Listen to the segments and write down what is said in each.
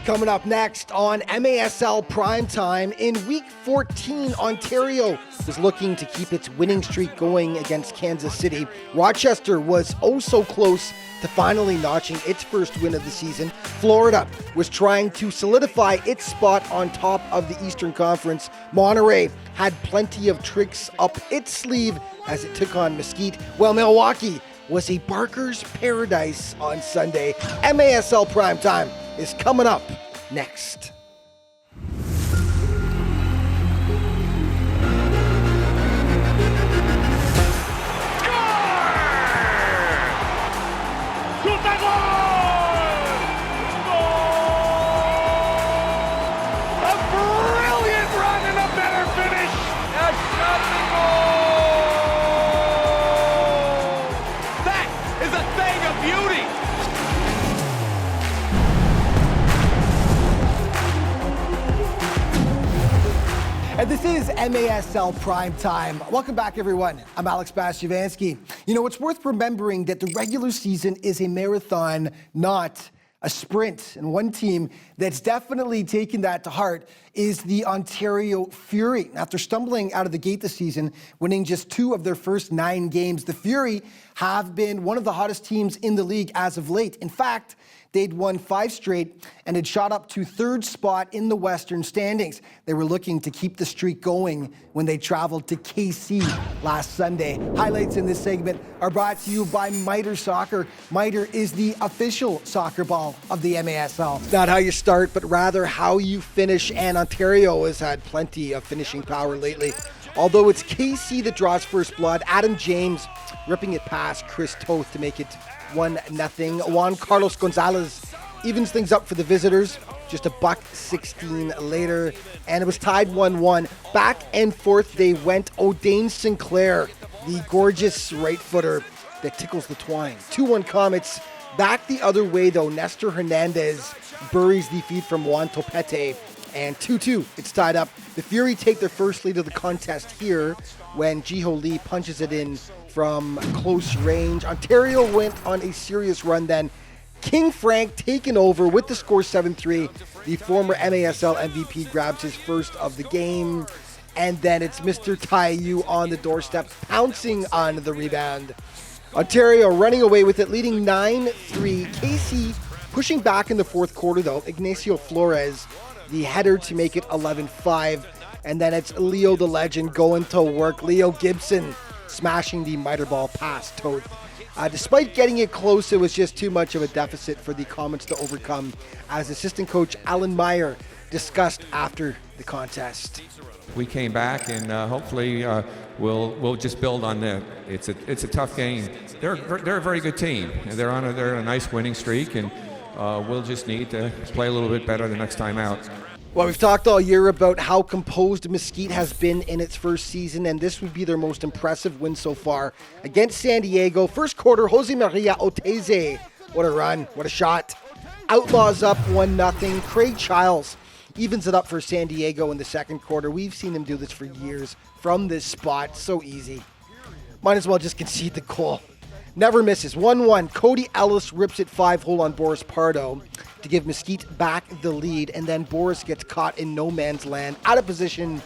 Coming up next on MASL Primetime, in Week 14, Ontario is looking to keep its winning streak going against Kansas City. Rochester was oh so close to finally notching its first win of the season. Florida was trying to solidify its spot on top of the Eastern Conference. Monterey had plenty of tricks up its sleeve as it took on Mesquite, while Milwaukee was a Barker's paradise on Sunday. MASL Primetime is coming up next. And this is MASL Primetime. Welcome back, everyone. I'm Alex Bastyonvansky. You know, it's worth remembering that the regular season is a marathon, not a sprint. And one team that's definitely taken that to heart is the Ontario Fury. After stumbling out of the gate this season, winning just 2 of their first 9 games, the Fury have been one of the hottest teams in the league as of late. In fact, they'd won 5 straight and had shot up to 3rd spot in the Western standings. They were looking to keep the streak going when they traveled to KC last Sunday. Highlights in this segment are brought to you by Mitre Soccer. Mitre is the official soccer ball of the MASL. It's not how you start, but rather how you finish, and Ontario has had plenty of finishing power lately. Although it's KC that draws first blood, Adam James ripping it past Chris Toth to make it 1-0. Juan Carlos Gonzalez evens things up for the visitors, just $1.16 later, and it was tied 1-1. Back and forth they went. O'Dane Sinclair, the gorgeous right footer that tickles the twine. 2-1 Comets. Back the other way though, Nestor Hernandez buries the feed from Juan Topete, and 2-2, it's tied up. The Fury take their first lead of the contest here when Jiho Lee punches it in from close range. Ontario went on a serious run then. King Frank taken over with the score 7-3. The former MASL MVP grabs his first of the game. And then it's Mr. Taiyu on the doorstep, pouncing on the rebound. Ontario running away with it, leading 9-3. KC pushing back in the fourth quarter though. Ignacio Flores, the header to make it 11-5. And then it's Leo the Legend going to work. Leo Gibson smashing the miter ball past Toth. Despite getting it close, it was just too much of a deficit for the Comets to overcome, as assistant coach Alan Meyer discussed after the contest. We came back, and hopefully we'll just build on that. It's a tough game. They're a very good team. They're on a nice winning streak, and we'll just need to play a little bit better the next time out. Well, we've talked all year about how composed Mesquite has been in its first season, and this would be their most impressive win so far against San Diego. First quarter, Jose Maria Oteze. What a run, what a shot. Outlaws up 1-0. Craig Childs evens it up for San Diego in the second quarter. We've seen him do this for years from this spot. So easy. Might as well just concede the goal. Never misses. 1-1. Cody Ellis rips it 5-hole on Boris Pardo to give Mesquite back the lead, and then Boris gets caught in no man's land. Out of position,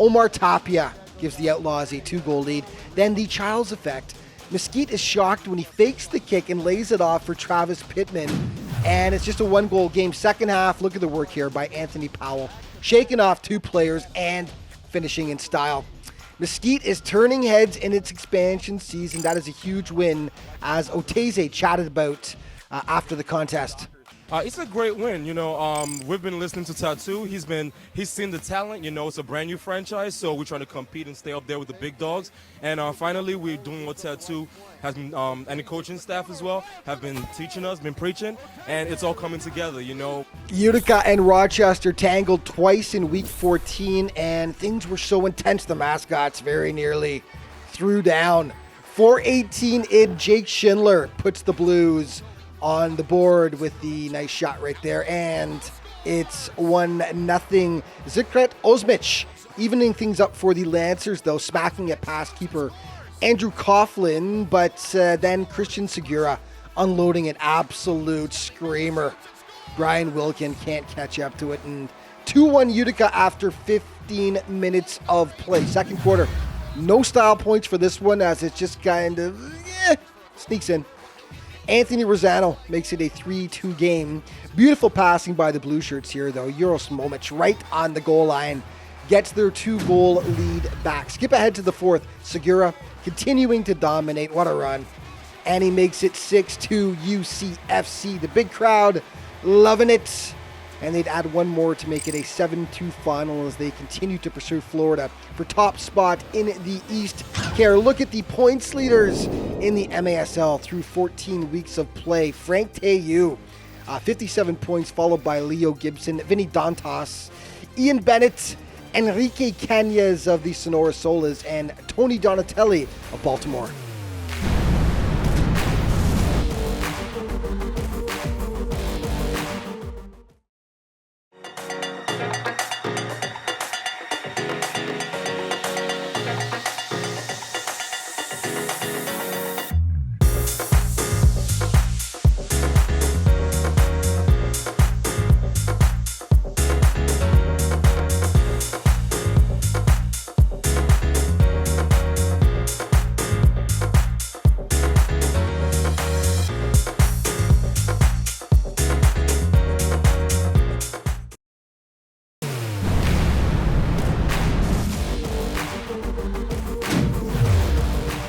Omar Tapia gives the Outlaws a 2-goal lead. Then the Childs effect. Mesquite is shocked when he fakes the kick and lays it off for Travis Pittman, and it's just a 1-goal game. Second half, look at the work here by Anthony Powell, shaking off 2 players and finishing in style. Mesquite is turning heads in its expansion season. That is a huge win, as Oteze chatted about after the contest. It's a great win. You know, we've been listening to Tattoo. He's seen the talent. You know, it's a brand new franchise, so we're trying to compete and stay up there with the big dogs. And finally, we're doing what Tattoo has been, and the coaching staff as well, have been teaching us, been preaching, and it's all coming together, you know. Utica and Rochester tangled twice in Week 14, and things were so intense the mascots very nearly threw down. 4:18 in, Jake Schindler puts the Blues on the board with the nice shot right there, and it's 1-0. Zikret Osmich evening things up for the Lancers, though, smacking it past keeper Andrew Coughlin, but then Christian Segura unloading an absolute screamer. Brian Wilkin can't catch up to it. And 2-1 Utica after 15 minutes of play. Second quarter, no style points for this one as it's just kind of sneaks in. Anthony Rosano makes it a 3-2 game. Beautiful passing by the Blue Shirts here, though. Uros Momic right on the goal line gets their 2-goal lead back. Skip ahead to the fourth. Segura continuing to dominate. What a run. And he makes it 6-2 UCFC. The big crowd loving it. And they'd add one more to make it a 7-2 final as they continue to pursue Florida for top spot in the East. Care, look at the points leaders in the MASL through 14 weeks of play. Frank Teyu, 57 points, followed by Leo Gibson, Vinny Dantas, Ian Bennett, Enrique Cañas of the Sonora Solas, and Tony Donatelli of Baltimore.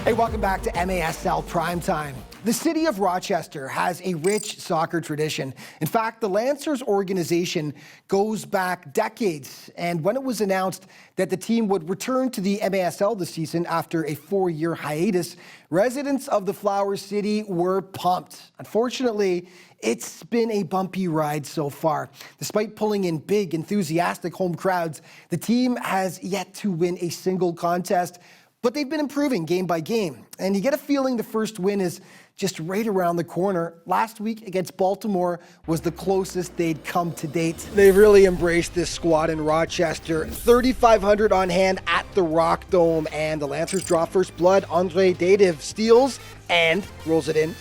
Hey, welcome back to MASL Primetime. The city of Rochester has a rich soccer tradition. In fact, the Lancers organization goes back decades. And when it was announced that the team would return to the MASL this season after a 4-year hiatus, residents of the Flower City were pumped. Unfortunately, it's been a bumpy ride so far. Despite pulling in big, enthusiastic home crowds, the team has yet to win a single contest. But they've been improving game by game. And you get a feeling the first win is just right around the corner. Last week against Baltimore was the closest they'd come to date. They've really embraced this squad in Rochester. 3,500 on hand at the Rock Dome. And the Lancers draw first blood. Andre Dative steals and rolls it in.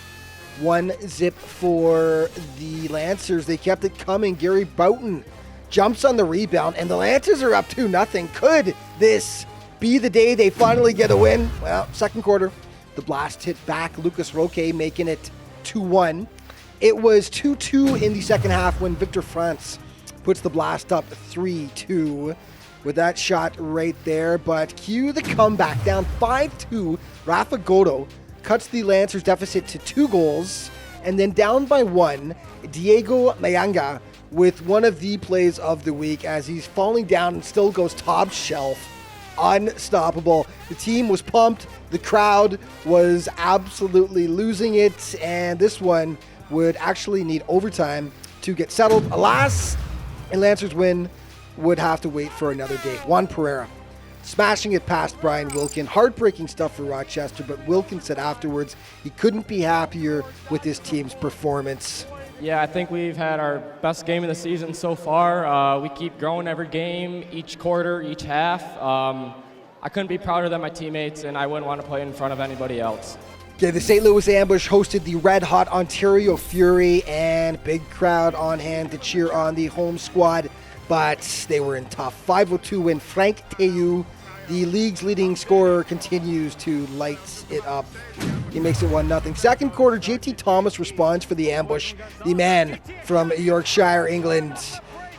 1-0 for the Lancers. They kept it coming. Gary Boughton jumps on the rebound. And the Lancers are up 2-0. Could this be the day they finally get a win? Well, second quarter, the blast hit back. Lucas Roque making it 2-1. It was 2-2 in the second half when Victor France puts the blast up 3-2 with that shot right there. But cue the comeback, down 5-2. Rafa Godo cuts the Lancers deficit to 2 goals. And then down by 1, Diego Mayanga with one of the plays of the week as he's falling down and still goes top shelf. Unstoppable. The team was pumped. The crowd was absolutely losing it. And this one would actually need overtime to get settled. Alas, a Lancers win would have to wait for another day. Juan Pereira smashing it past Brian Wilkin. Heartbreaking stuff for Rochester, but Wilkin said afterwards he couldn't be happier with his team's performance. Yeah, I think we've had our best game of the season so far. We keep growing every game, each quarter, each half. I couldn't be prouder than my teammates, and I wouldn't want to play in front of anybody else. Okay, the St. Louis Ambush hosted the red-hot Ontario Fury, and big crowd on hand to cheer on the home squad, but they were in tough. 5-2 win. Frank Teyu, the league's leading scorer, continues to light it up. He makes it 1-0. Second quarter, JT Thomas responds for the Ambush. The man from Yorkshire, England.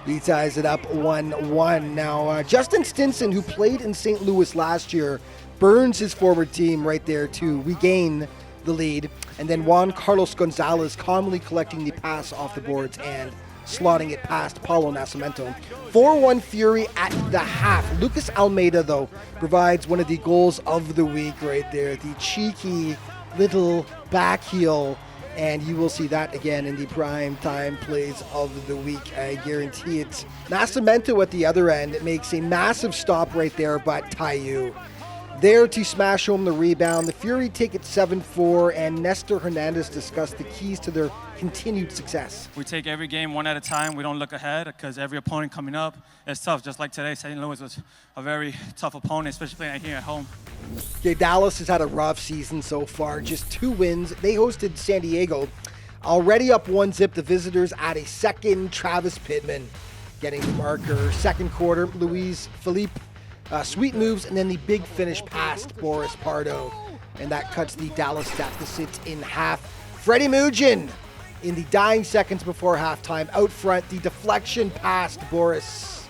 He ties it up 1-1. Now, Justin Stinson, who played in St. Louis last year, burns his forward team right there to regain the lead. And then Juan Carlos Gonzalez calmly collecting the pass off the boards and slotting it past Paulo Nascimento. 4-1 Fury at the half. Lucas Almeida, though, provides one of the goals of the week right there. The cheeky little back heel. And you will see that again in the prime time plays of the week. I guarantee it. Nascimento at the other end makes a massive stop right there, but Teyu there to smash home the rebound. The Fury take it 7-4, and Nestor Hernandez discussed the keys to their continued success. We take every game one at a time. We don't look ahead because every opponent coming up is tough. Just like today, St. Louis was a very tough opponent, especially playing here at home. Okay, Dallas has had a rough season so far, just 2 wins. They hosted San Diego Already up 1-0, the visitors add a second. Travis Pittman getting the marker. Second quarter, Luis Philippe, sweet moves, and then the big finish past Boris Pardo. And that cuts the Dallas deficit in half. Freddie Mugin in the dying seconds before halftime. Out front, the deflection past Boris.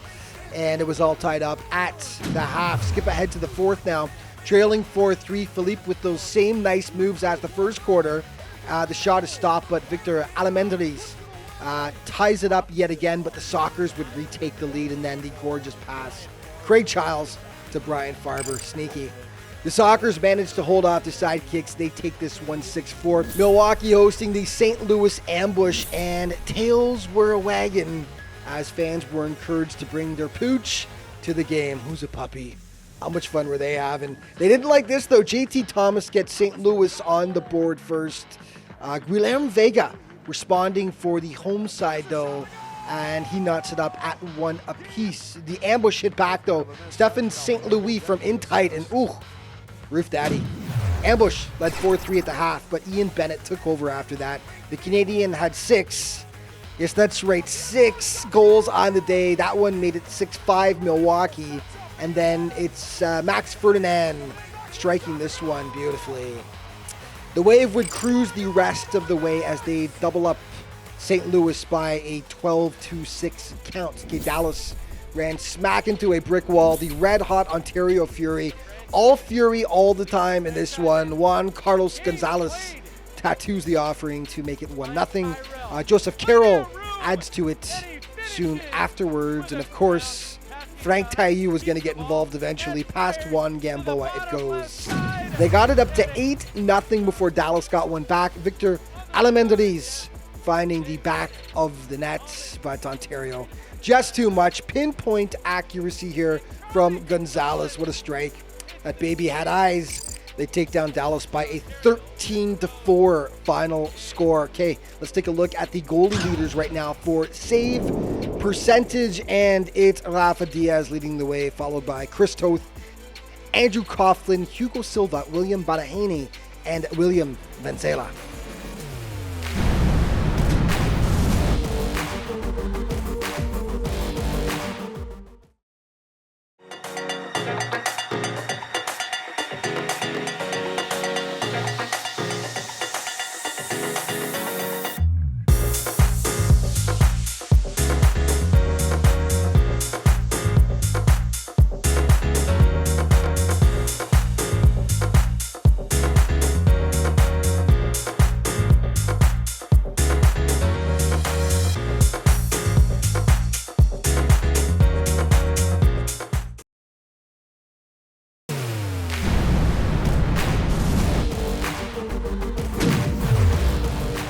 And it was all tied up at the half. Skip ahead to the fourth now. Trailing 4-3, Philippe with those same nice moves as the first quarter. The shot is stopped, but Victor Alamendres ties it up yet again, but the Sockers would retake the lead, and then the gorgeous pass. Craig Childs to Brian Farber, sneaky. The Sockers managed to hold off the sidekicks. They take this one 6-4. Milwaukee hosting the St. Louis Ambush, and tails were a wagon as fans were encouraged to bring their pooch to the game. Who's a puppy? How much fun were they having? They didn't like this, though. JT Thomas gets St. Louis on the board first. Guilherme Vega responding for the home side, though, and he knots it up at 1 apiece. The ambush hit back, though. Stefan St. Louis from in tight, and Roof Daddy. Ambush led 4-3 at the half, but Ian Bennett took over after that. The Canadian had 6. Yes, that's right, 6 goals on the day. That one made it 6-5 Milwaukee. And then it's Max Ferdinand striking this one beautifully. The Wave would cruise the rest of the way as they double up St. Louis by a 12-6 count. Okay, Dallas ran smack into a brick wall. The red-hot Ontario Fury, all fury all the time in this one. Juan Carlos Gonzalez tattoos the offering to make it 1-0. Joseph Carroll adds to it soon afterwards. And of course, Frank Taillou was going to get involved eventually. Past Juan Gamboa it goes. They got it up to 8-0 before Dallas got one back. Victor Alamendres finding the back of the net, but Ontario just too much. Pinpoint accuracy here from Gonzalez. What a strike. That baby had eyes. They take down Dallas by a 13-4 final score. Okay, let's take a look at the goalie leaders right now for save percentage, and it's Rafa Diaz leading the way, followed by Chris Toth, Andrew Coughlin, Hugo Silva, William Badahany, and William Vencela.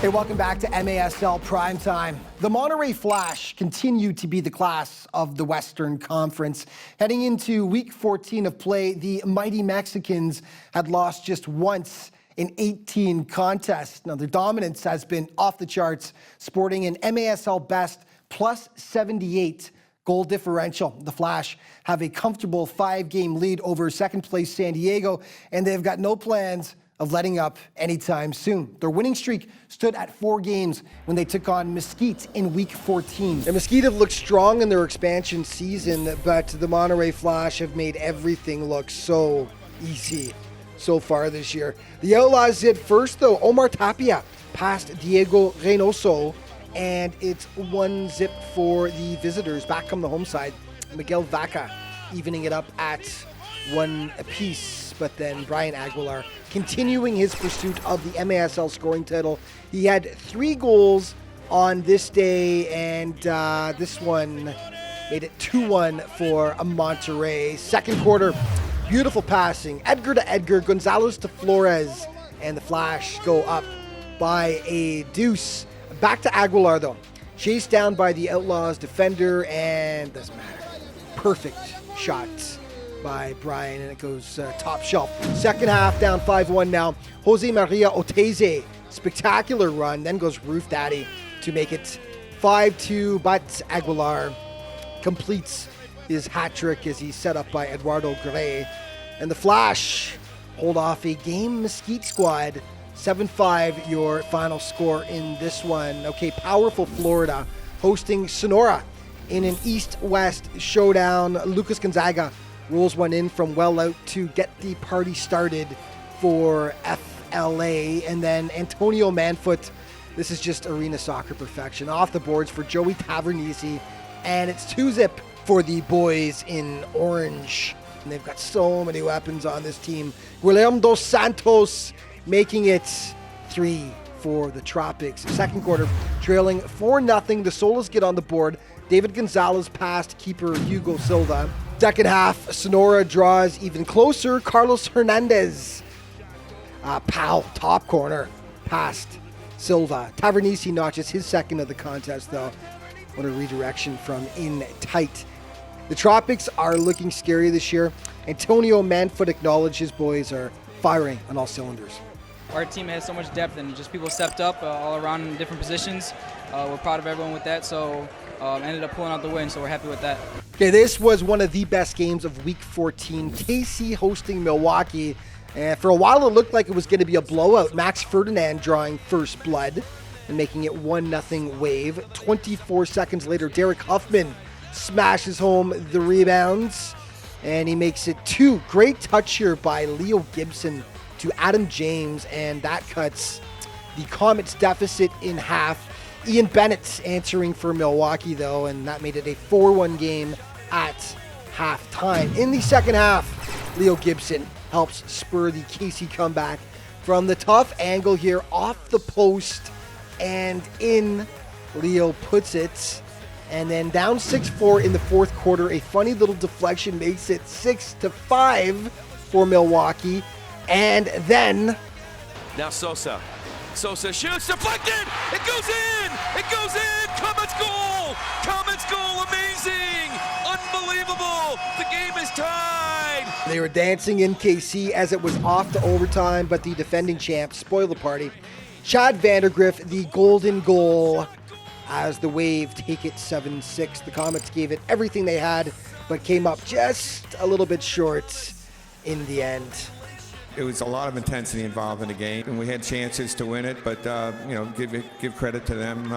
Hey, welcome back to MASL Primetime. The Monterey Flash continue to be the class of the Western Conference. Heading into Week 14 of play, the mighty Mexicans had lost just once in 18 contests. Now, their dominance has been off the charts, sporting an MASL best plus 78 goal differential. The Flash have a comfortable 5-game lead over second place San Diego, and they've got no plans of letting up anytime soon. Their winning streak stood at 4 games when they took on Mesquite in Week 14. And Mesquite have looked strong in their expansion season, but the Monterey Flash have made everything look so easy so far this year. The Outlaws did first, though. Omar Tapia past Diego Reynoso, and it's 1-0 for the visitors. Back on the home side, Miguel Vaca evening it up at 1 apiece. But then Brian Aguilar continuing his pursuit of the MASL scoring title. He had 3 goals on this day, and this one made it 2-1 for Monterey. Second quarter, beautiful passing. Edgar to Edgar, Gonzalez to Flores, and the Flash go up by a deuce. Back to Aguilar, though. Chased down by the Outlaws defender, and doesn't matter. Perfect shot by Brian, and it goes top shelf. Second half, down 5-1 now. Jose Maria Oteze, spectacular run, then goes Roof Daddy to make it 5-2, but Aguilar completes his hat trick as he's set up by Eduardo Gray. And the Flash hold off a game Mesquite squad 7-5 your final score in this one. Okay, powerful Florida hosting Sonora in an East-West showdown. Lucas Gonzaga rolls one in from well out to get the party started for FLA. And then Antonio Manfoot, this is just arena soccer perfection, off the boards for Joey Tavernisi. And it's 2-0 for the boys in orange. And they've got so many weapons on this team. Guillermo dos Santos making it 3 for the Tropics. Second quarter, trailing 4-0. The Solas get on the board. David Gonzalez passed keeper Hugo Silva. Second half, Sonora draws even closer. Carlos Hernandez, top corner, past Silva. Tavernisi notches his second of the contest, though. What a redirection from in tight. The Tropics are looking scary this year. Antonio Manfoot acknowledged his boys are firing on all cylinders. Our team has so much depth, and just people stepped up all around in different positions. We're proud of everyone with that, so ended up pulling out the win, so we're happy with that. Okay, this was one of the best games of Week 14. KC hosting Milwaukee. And for a while, it looked like it was going to be a blowout. Max Ferdinand drawing first blood and making it 1-0 Wave. 24 seconds later, Derek Huffman smashes home the rebounds, and he makes it 2. Great touch here by Leo Gibson to Adam James, and that cuts the Comets' deficit in half. Ian Bennett answering for Milwaukee, though, and that made it a 4-1 game at halftime. In the second half, Leo Gibson helps spur the KC comeback from the tough angle here, off the post, and in. Leo puts it, and then down 6-4 in the fourth quarter. A funny little deflection makes it 6-5 for Milwaukee, and then now Sosa shoots, deflected, it goes in, Comets goal, amazing, unbelievable, the game is tied. They were dancing in KC as it was off to overtime, but the defending champs spoiled the party. Chad Vandergriff, the golden goal, as the Wave take it 7-6. The Comets gave it everything they had, but came up just a little bit short in the end. It was a lot of intensity involved in the game, and we had chances to win it. But give credit to them.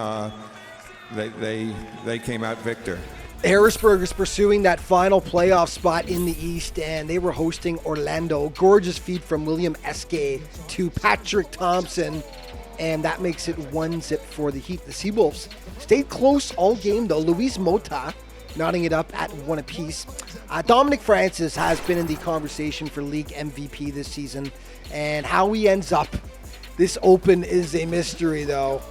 They came out victor. Harrisburg is pursuing that final playoff spot in the East, and they were hosting Orlando. Gorgeous feed from William Eske to Patrick Thompson, and that makes it 1-0 for the Heat. The Seawolves stayed close all game, though. Luis Mota knotting it up at 1 apiece. Dominic Francis has been in the conversation for league MVP this season, and how he ends up this open is a mystery, though.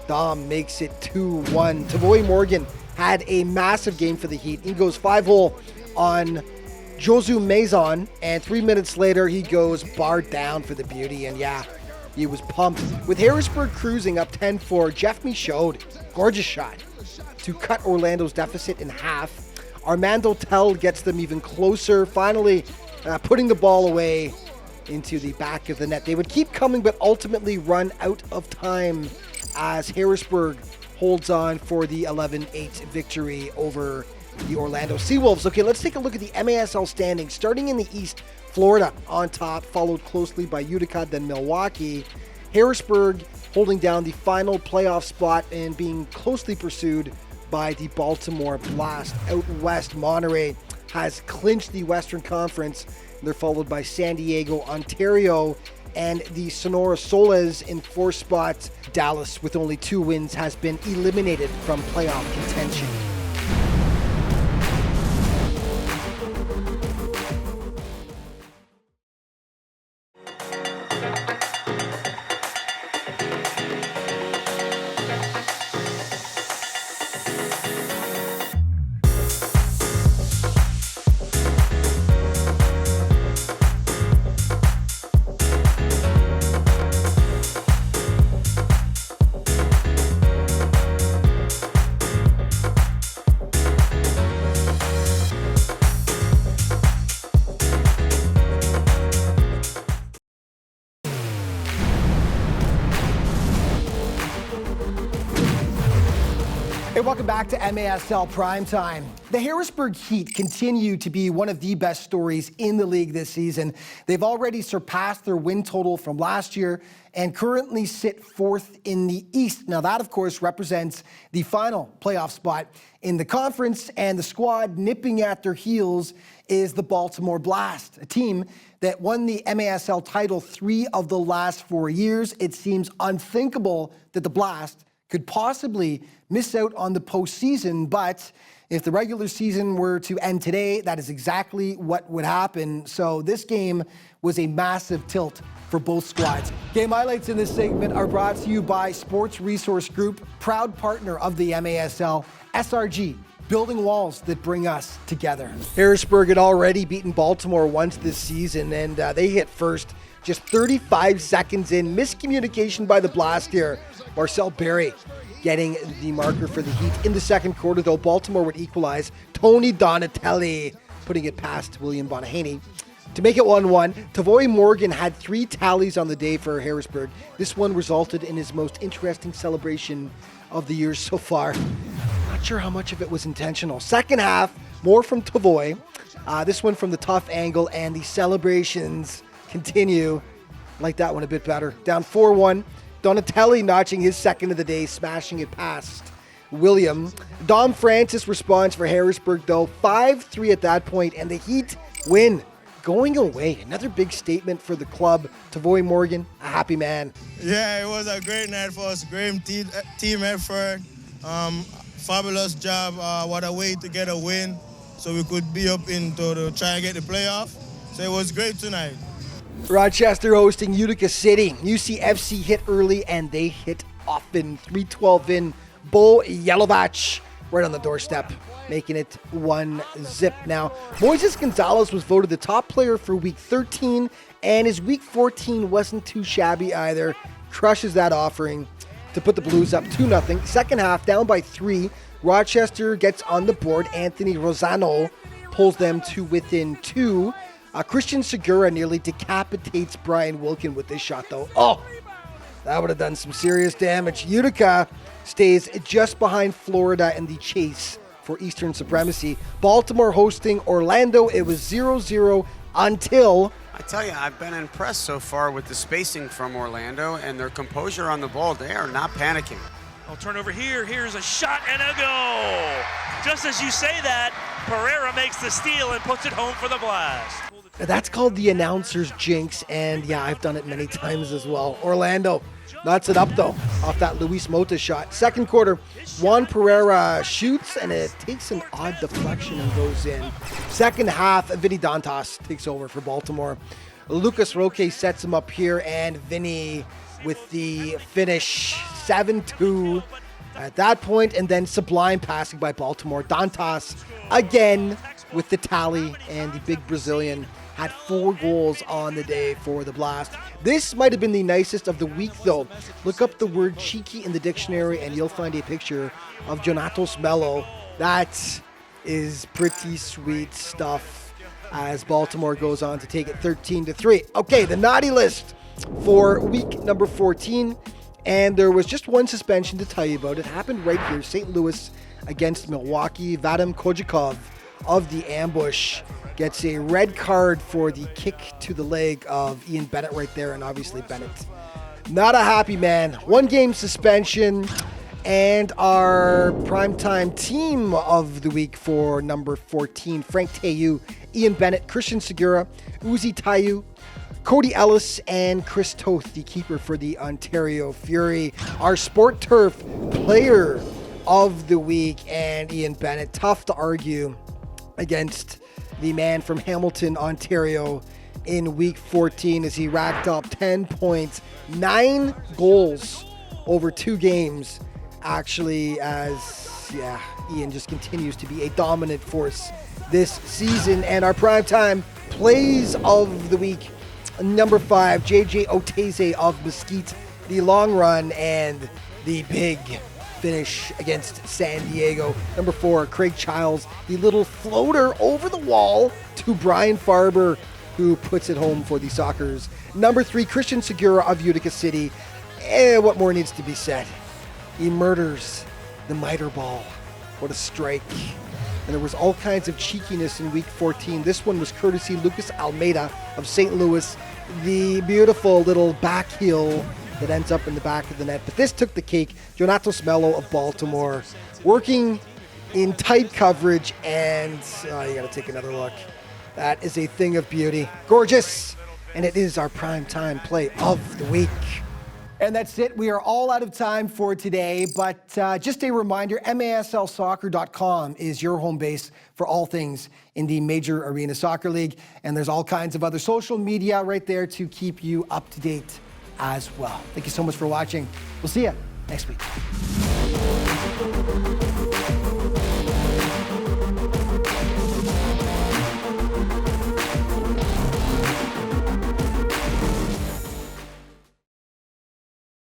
Dom makes it 2-1. Tavoy Morgan had a massive game for the Heat. He goes 5-hole on Josu Maison, and 3 minutes later he goes bar down for the beauty, and yeah, he was pumped. With Harrisburg cruising up 10-4, Jeff Michaud, gorgeous shot to cut Orlando's deficit in half. Armando Tell gets them even closer, finally putting the ball away into the back of the net. They would keep coming, but ultimately run out of time as Harrisburg holds on for the 11-8 victory over the Orlando Seawolves. Okay, let's take a look at the MASL standings. Starting in the East, Florida on top, followed closely by Utica, then Milwaukee. Harrisburg holding down the final playoff spot and being closely pursued by the Baltimore Blast. Out west, Monterey has clinched the Western Conference. They're followed by San Diego, Ontario, and the Sonora Solas in 4th spot. Dallas, with only 2 wins, has been eliminated from playoff contention. Welcome back to MASL Primetime. The Harrisburg Heat continue to be one of the best stories in the league this season. They've already surpassed their win total from last year and currently sit fourth in the East. Now that, of course, represents the final playoff spot in the conference, and the squad nipping at their heels is the Baltimore Blast, a team that won the MASL title 3 of the last 4 years. It seems unthinkable that the Blast could possibly miss out on the postseason, but if the regular season were to end today, that is exactly what would happen. So this game was a massive tilt for both squads. Game highlights in this segment are brought to you by Sports Resource Group, proud partner of the MASL, SRG, building walls that bring us together. Harrisburg had already beaten Baltimore once this season, and they hit first just 35 seconds in. Miscommunication by the Blast here. Marcel Berry getting the marker for the Heat. In the second quarter, though, Baltimore would equalize. Tony Donatelli putting it past William Bonahaney to make it 1-1. Tavoy Morgan had 3 tallies on the day for Harrisburg. This one resulted in his most interesting celebration of the year so far. Not sure how much of it was intentional. Second half, more from Tavoy. This one from the tough angle, and the celebrations continue. Like that one a bit better. Down 4-1. Donatelli notching his second of the day, smashing it past William. Dom Francis responds for Harrisburg, though. 5-3 at that point, and the Heat win. Going away. Another big statement for the club. Tavoy Morgan, a happy man. Yeah, it was a great night for us. Great team effort. Fabulous job. What a way to get a win so we could be up to try and get the playoff. So it was great tonight. Rochester hosting Utica City. UCFC hit early and they hit often. 3-12 in. Bo Yelovach right on the doorstep, making it 1-0 now. Moises Gonzalez was voted the top player for Week 13, and his Week 14 wasn't too shabby either. Crushes that offering to put the Blues up 2-0. Second half, down by 3. Rochester gets on the board. Anthony Rosano pulls them to within 2. Christian Segura nearly decapitates Brian Wilkin with this shot, though. Oh, that would have done some serious damage. Utica stays just behind Florida in the chase for Eastern supremacy. Baltimore hosting Orlando. It was 0-0 until... I tell you, I've been impressed so far with the spacing from Orlando and their composure on the ball. They are not panicking. I'll turn over here. Here's a shot and a goal. Just as you say that, Pereira makes the steal and puts it home for the Blast. That's called the announcer's jinx, and yeah, I've done it many times as well. Orlando knots it up, though, off that Luis Mota shot. Second quarter, Juan Pereira shoots, and it takes an odd deflection and goes in. Second half, Vinny Dantas takes over for Baltimore. Lucas Roque sets him up here, and Vinny with the finish, 7-2 at that point, and then sublime passing by Baltimore. Dantas again with the tally, and the big Brazilian had 4 goals on the day for the Blast. This might have been the nicest of the week, though. Look up the word cheeky in the dictionary and you'll find a picture of Jonatos Mello. That is pretty sweet stuff as Baltimore goes on to take it 13-3. Okay, the naughty list for week number 14. And there was just one suspension to tell you about. It happened right here, St. Louis against Milwaukee. Vadim Kojakov of the Ambush gets a red card for the kick to the leg of Ian Bennett right there, and obviously Bennett not a happy man. 1 game suspension, and our primetime team of the week for number 14, Frank Teyu, Ian Bennett, Christian Segura, Uzi Tayu, Cody Ellis, and Chris Toth, the keeper for the Ontario Fury. Our Sport Turf player of the week, and Ian Bennett, tough to argue against the man from Hamilton, Ontario in week 14 as he racked up 10 points, 9 goals over 2 games, actually, as, yeah, Ian just continues to be a dominant force this season. And our primetime plays of the week, number 5, JJ Oteze of Mesquite, the long run and the big finish against San Diego. Number 4, Craig Childs, the little floater over the wall to Brian Farber, who puts it home for the Sockers. Number 3, Christian Segura of Utica City. What more needs to be said? He murders the miter ball What a strike. And there was all kinds of cheekiness in week 14. This one was courtesy Lucas Almeida of St. Louis. The beautiful little back heel that ends up in the back of the net. But this took the cake. Donato Smello of Baltimore working in tight coverage, and you got to take another look. That is a thing of beauty. Gorgeous. And it is our primetime play of the week. And that's it. We are all out of time for today, but just a reminder, MASLsoccer.com is your home base for all things in the Major Arena Soccer League, and there's all kinds of other social media right there to keep you up to date as well. Thank you so much for watching. We'll see you next week.